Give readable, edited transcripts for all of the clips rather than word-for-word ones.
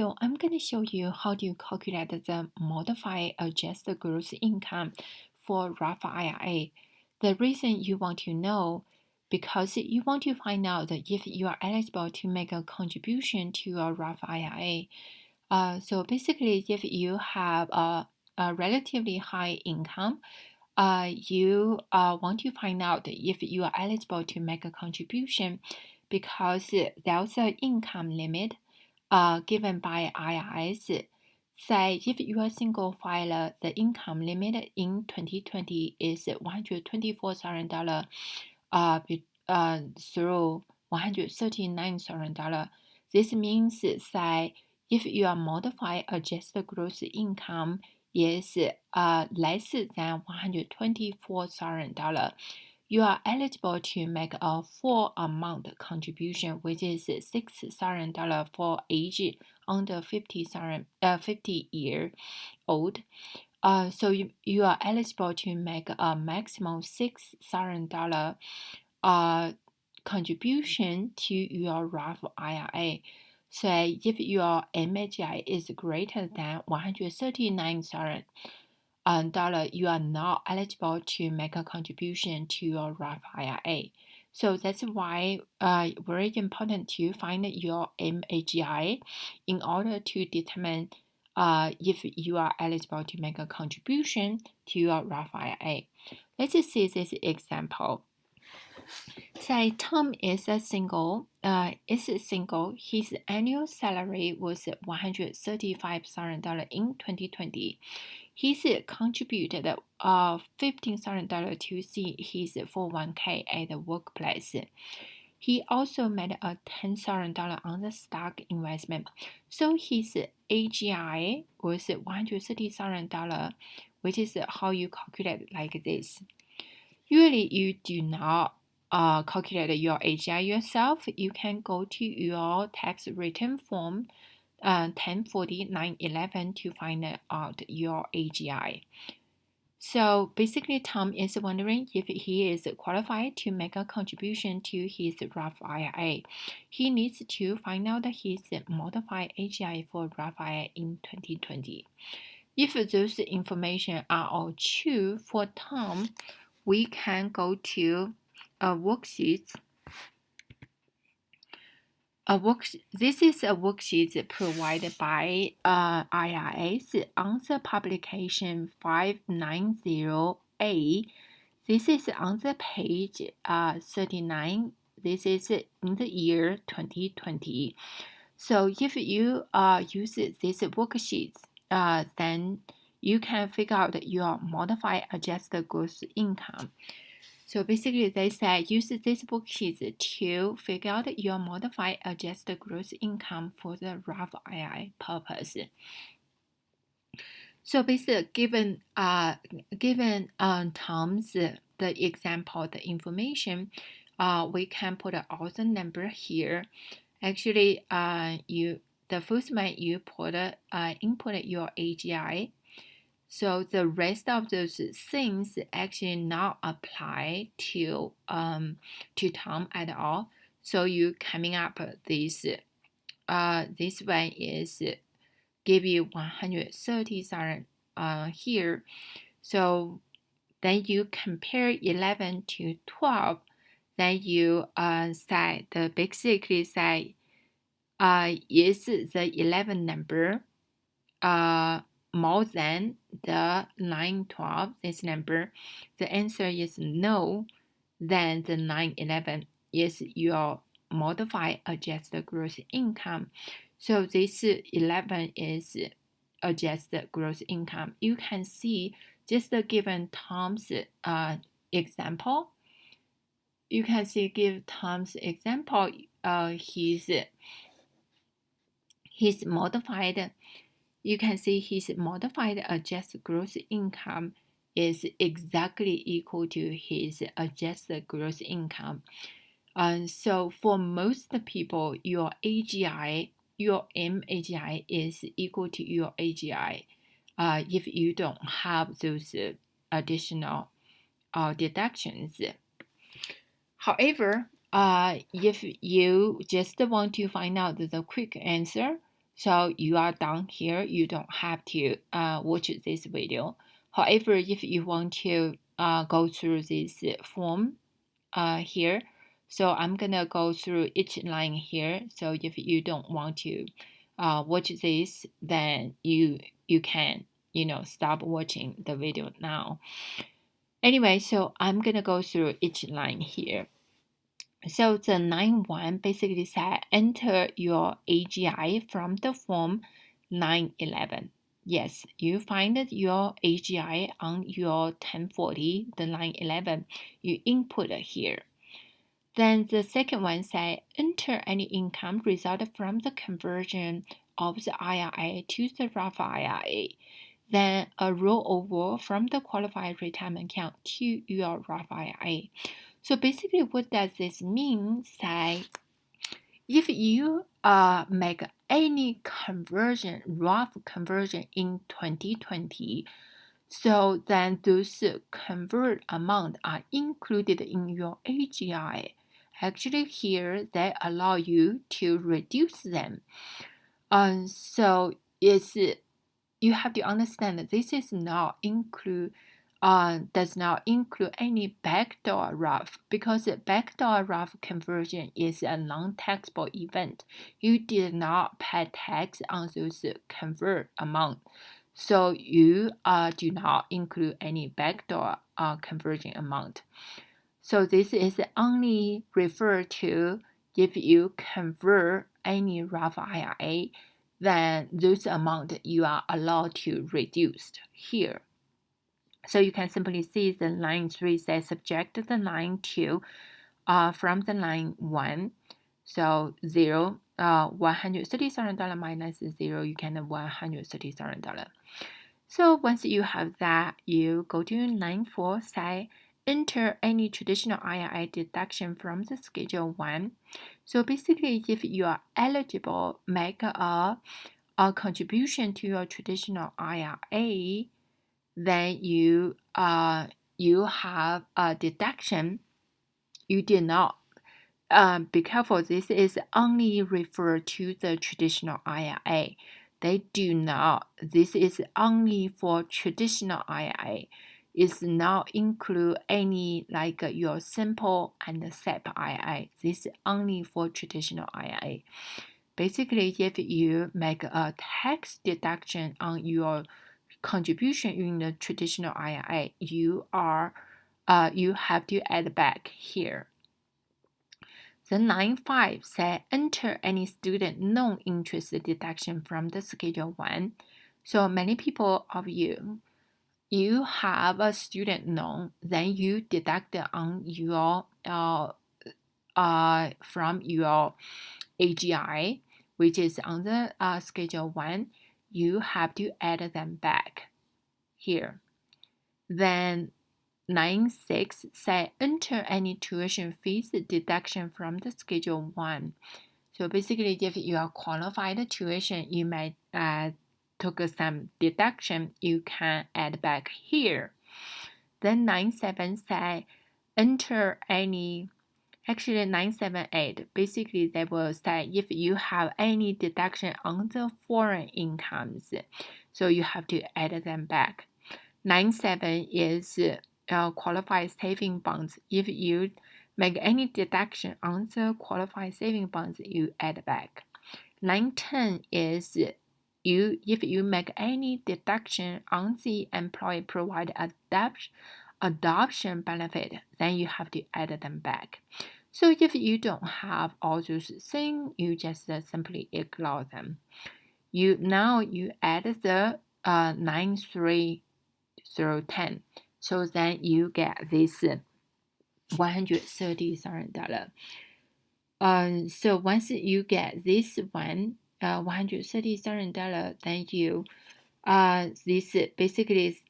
So I'm going to show you how to calculate the modified adjusted gross income for Roth IRA. The reason you want to know because you want to find out if you are eligible to make a contribution to a Roth IRA. So basically, if you have a relatively high income, you want to find out if you are eligible to make a contribution because there's an income limit given by IRS. Say if you are a single filer, the income limit in 2020 is $124,000 through $139,000. This means say if your modified adjusted gross income is less than $124,000, you are eligible to make a full amount contribution, which is $6,000 for age under 50 year old. So you are eligible to make a maximum $6,000 contribution to your Roth IRA. So if your MAGI is greater than $139,000, you are not eligible to make a contribution to your Roth IRA. So that's why very important to find your MAGI in order to determine if you are eligible to make a contribution to your Roth IRA. Let's see this example. Say Tom is single. His annual salary was $135,000 in 2020. He's contributed $15,000 to see his 401k at the workplace. He also made a $10,000 on the stock investment. So his AGI was $130,000, which is how you calculate like this. Usually you do not calculate your AGI yourself. You can go to your tax return form 1040-911 to find out your AGI. So basically, Tom is wondering if he is qualified to make a contribution to his Roth IRA. He needs to find out his modified AGI for Roth IRA in 2020. If those information are all true for Tom, we can go to a worksheet. This is a worksheet provided by IRS on the publication 590A. This is on the page 39. This is in the year 2020. So if you use this worksheet, then you can figure out your modified adjusted gross income. So basically, they say use this worksheet to figure out your modified adjusted gross income for the Roth IRA purpose. So basically, given Tom's the example, the information, we can put all the number here. Actually, the first one you put input your AGI. So the rest of those things actually not apply to Tom at all. So you coming up this one is give you 130,000 here. So then you compare 11 to 12. Then you say basically say is the 11 number more than the 912, this number? The answer is no. Then the 911 is your modified adjusted gross income. So this 11 is adjusted gross income. You can see just given Tom's example. You can see give Tom's example. His modified. You can see his modified adjusted gross income is exactly equal to his adjusted gross income. So for most people, your AGI, your MAGI is equal to your AGI if you don't have those additional deductions. However, if you just want to find out the quick answer, So you are done here. You don't have to watch this video. However, if you want to go through this form here, so I'm gonna go through each line here. So if you don't want to watch this, then you can stop watching the video now. Anyway, so I'm gonna go through each line here. So the line 1 basically said enter your AGI from the form 911. Yes, you find your AGI on your 1040, the line 11, you input here. Then the second one says enter any income resulted from the conversion of the IRA to the Roth IRA. Then a rollover from the qualified retirement account to your Roth IRA. So basically, what does this mean? Say, if you make any conversion, Roth conversion in 2020, so then those convert amount are included in your AGI. Actually, here they allow you to reduce them. So it's you have to understand that this is not does not include any backdoor Roth, because backdoor Roth conversion is a non-taxable event. You did not pay tax on those convert amount, so you do not include any backdoor conversion amount. So this is only referred to if you convert any Roth IRA, then those amount you are allowed to reduce here. So you can simply see the line 3 says subject the line 2 from the line 1. So 0, $130,000 minus 0, you can $130,000. So once you have that, you go to line 4, say enter any traditional IRA deduction from the Schedule 1. So basically, if you are eligible, make a contribution to your traditional IRA, then you have a deduction. You did not. Be careful. This is only referred to the traditional IRA. They do not. This is only for traditional IRA. It's not include any like your simple and SEP IRA. This is only for traditional IRA. Basically, if you make a tax deduction on your contribution in the traditional IRA, you have to add back here. The 9.5 says enter any student non-interest deduction from the Schedule 1. So many people of you have a student loan, then you deduct on your from your AGI, which is on the Schedule 1. You have to add them back here. Then 9.6 say enter any tuition fees deduction from the Schedule 1. So basically, if you are qualified tuition, you might took some deduction, you can add back here. Then 9.7 say enter any, actually 9.7.8, basically they will say if you have any deduction on the foreign incomes, so you have to add them back. 9.7 is qualified saving bonds. If you make any deduction on the qualified saving bonds, you add back. 9.10 is if you make any deduction on the employer provided adoption benefit, then you have to add them back. So if you don't have all those things, you just simply ignore them. Now you add the 9.3 through 10. So then you get this $130,000. So once you get this one, $130,000, then you this basically is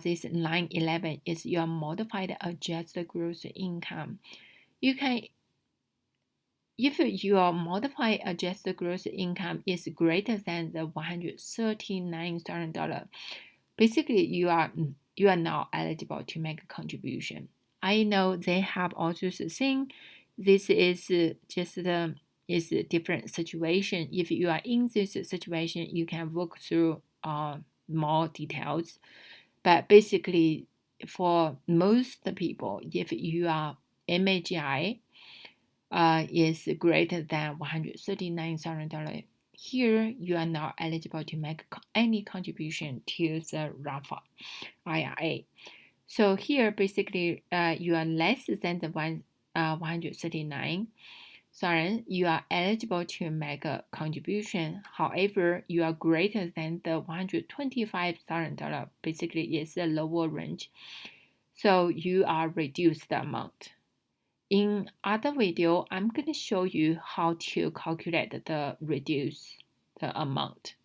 this line 11 is your modified adjusted gross income. You can, if your modified adjusted gross income is greater than the $139,000, basically you are not eligible to make a contribution. I know they have all those things. This is just is a different situation. If you are in this situation, you can walk through more details. But basically, for most people, if you are MAGI is greater than $139,000, here you are not eligible to make any contribution to the Roth IRA. So here, basically, you are less than the 139. Sorry, you are eligible to make a contribution. However, you are greater than the $125,000. Basically, it's a lower range. So you are reduced the amount. In other video, I'm going to show you how to calculate the reduce the amount.